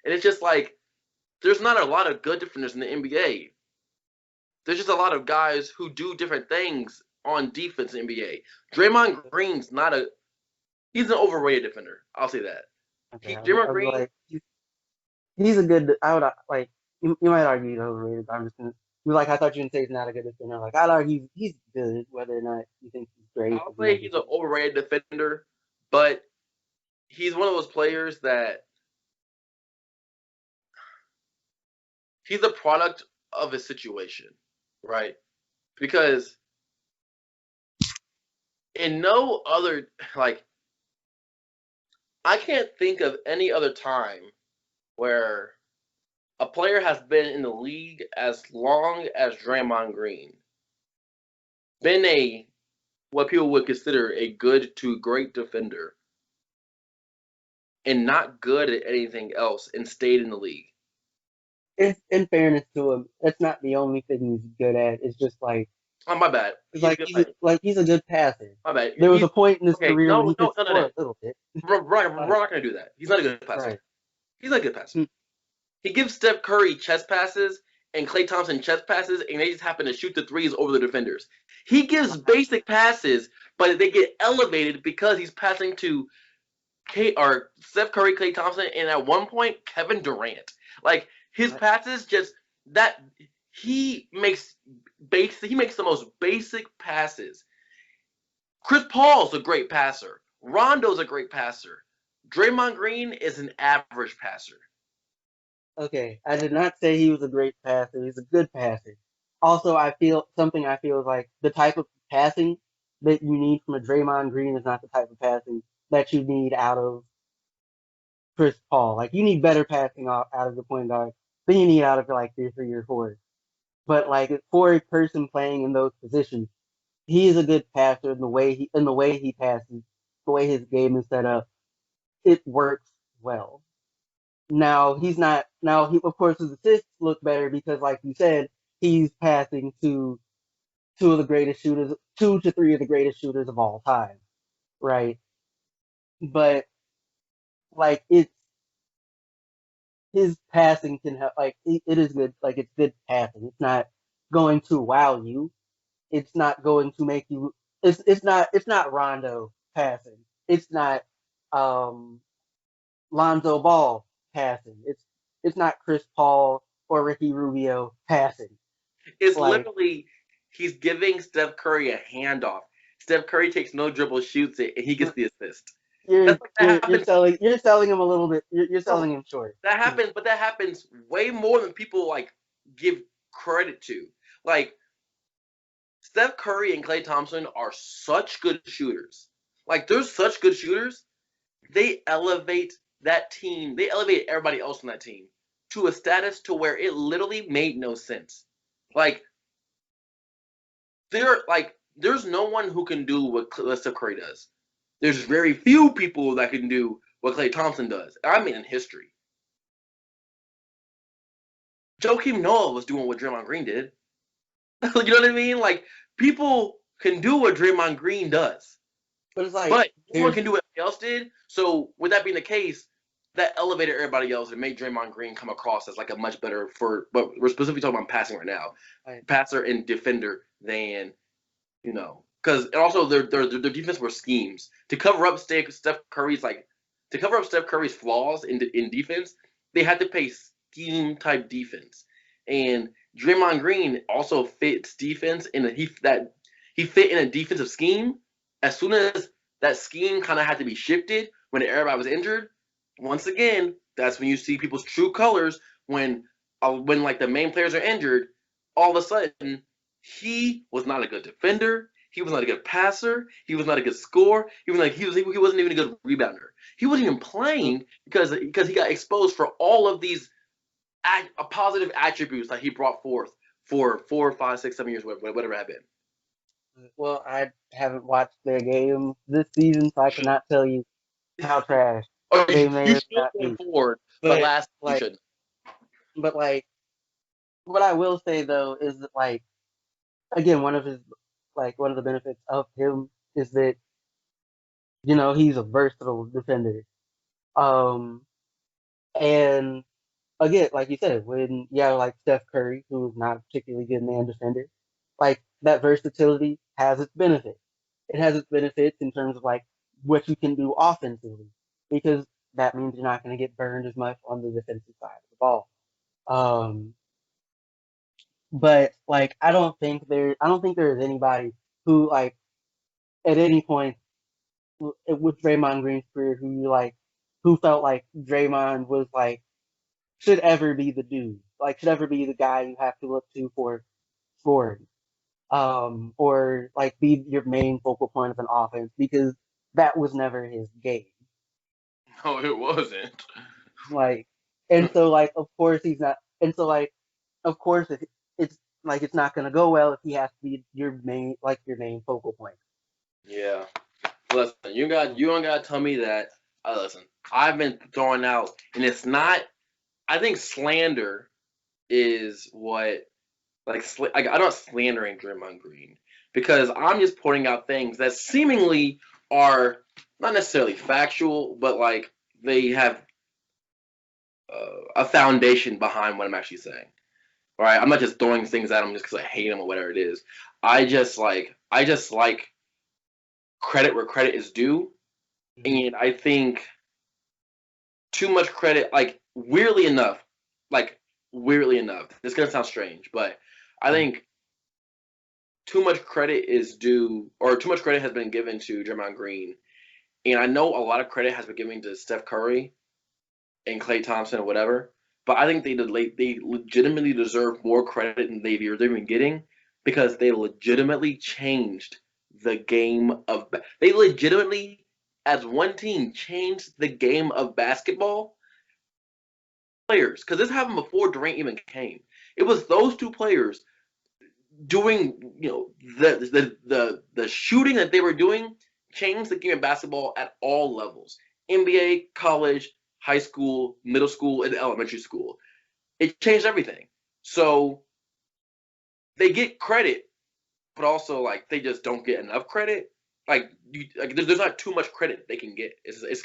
And it's just like there's not a lot of good defenders in the NBA. There's just a lot of guys who do different things on defense in the NBA. Draymond Green's not a he's an overrated defender. I'll say that. Okay, Draymond I was Green, like, he's a good. I would like you might argue he's overrated. But I'm just gonna. Like I thought you would say he's not a good defender. Like I'd argue he's good, whether or not you think he's great I'll is say another he's an thing. overrated defender, but he's one of those players that he's a product of his situation, right? Because in no other like I can't think of any other time where a player has been in the league as long as Draymond Green, been a what people would consider a good to great defender, and not good at anything else, and stayed in the league. In fairness to him, that's not the only thing he's good at. It's just like Oh my bad. it's He's like good. At, he's a good passer. my bad. There was He's a point in his okay. career when No, he could no, no, score no. a little bit. We're Like not gonna do that. He's not a good passer. right. He's not a good passer. Hmm. He gives Steph Curry chest passes and Klay Thompson chest passes, and they just happen to shoot the threes over the defenders. He gives basic passes, but they get elevated because he's passing to Steph Curry, Klay Thompson, and at one point Kevin Durant. Like his passes, just that he makes he makes the most basic passes. Chris Paul's a great passer. Rondo's a great passer. Draymond Green is an average passer. Okay, I did not say he was a great passer. He's a good passer. Also, I feel is like the type of passing that you need from a Draymond Green is not the type of passing that you need out of Chris Paul. Like you need better passing out of the point guard than you need out of like your 3 or 4. But like for a person playing in those positions, he is a good passer in the way he passes, the way his game is set up. It works well. Now he's not. Now he, of course, his assists look better because, like you said, he's passing to two of the greatest shooters, 2 to 3 of the greatest shooters of all time, right? But like it's his passing can help. Like it is good. Like it's good passing. It's not going to wow you. It's not going to make you. It's not Rondo passing. It's not um Lonzo Ball passing. It's not Chris Paul or Ricky Rubio passing. It's Like literally he's giving Steph Curry a handoff. Steph Curry takes no dribble, shoots it, and he gets the assist. That's like that happens. you're selling him a little bit. You're No, selling him short. that happens, but that happens way more than people like give credit to. Like Steph Curry and Klay Thompson are such good shooters. Like they're such good shooters. They elevate that team. They elevate everybody else on that team to a status to where it literally made no sense. Like there's no one who can do what Steph Curry does. There's very few people that can do what Klay Thompson does. I mean, in history, Joakim Noah was doing what Draymond Green did. You know what I mean? Like people can do what Draymond Green does, But it's like but no one there's can do what everybody else did. So with that being the case, that elevated everybody else and made Draymond Green come across as like a much better for. But we're specifically talking about passing right now, like passer and defender than because also their defense were schemes to cover up Steph Curry's to cover up Steph Curry's flaws in defense. They had to play scheme type defense, and Draymond Green also fits defense in he fit in a defensive scheme. As soon as that scheme kind of had to be shifted when everybody was injured, once again, that's when you see people's true colors when like the main players are injured. All of a sudden, he was not a good defender. He was not a good passer. He was not a good scorer. He wasn't even a good rebounder. He wasn't even playing because he got exposed for all of these positive attributes that he brought forth for 4, 5, 6, 7 years, whatever it had been. well, I haven't watched their game this season, so I cannot tell you how trash Or they may you or should may not going be. forward, but But last you like, shouldn't. but like, what I will say though is that like again, one of the benefits of him is that he's a versatile defender. Um, and again, like you said, when you have like Steph Curry, who's not a particularly good man defender, like that versatility has its benefits. It has its benefits in terms of like what you can do offensively, because that means you're not going to get burned as much on the defensive side of the ball. Um, but like I don't think there is anybody who like at any point with Draymond Green's career who felt like Draymond was like should ever be the dude, like should ever be the guy you have to look to for scoring, or like be your main focal point of an offense because that was never his game. No, it wasn't. Like, and so like of course he's not, and so like of course it's like it's not gonna go well if he has to be your main focal point. Yeah. Listen, you don't gotta tell me that. Listen, I've been throwing out, and it's not. I think slander is what I'm not slandering Draymond Green because I'm just pointing out things that seemingly are not necessarily factual, but like they have a foundation behind what I'm actually saying. All right, I'm not just throwing things at him just because I hate him or whatever it is. I just like credit where credit is due, Mm-hmm. and I think too much credit, like weirdly enough, this is gonna sound strange, but I think too much credit is due, or too much credit has been given to Draymond Green, and I know a lot of credit has been given to Steph Curry and Klay Thompson or whatever, but I think they legitimately deserve more credit than they've been getting because they legitimately changed the game of. They legitimately, as one team, changed the game of basketball players because this happened before Durant even came. It was those two players doing, the shooting that they were doing changed the game of basketball at all levels: NBA, college, high school, middle school, and elementary school. It changed everything. So they get credit, but also like they just don't get enough credit. Like there's not too much credit they can get. It's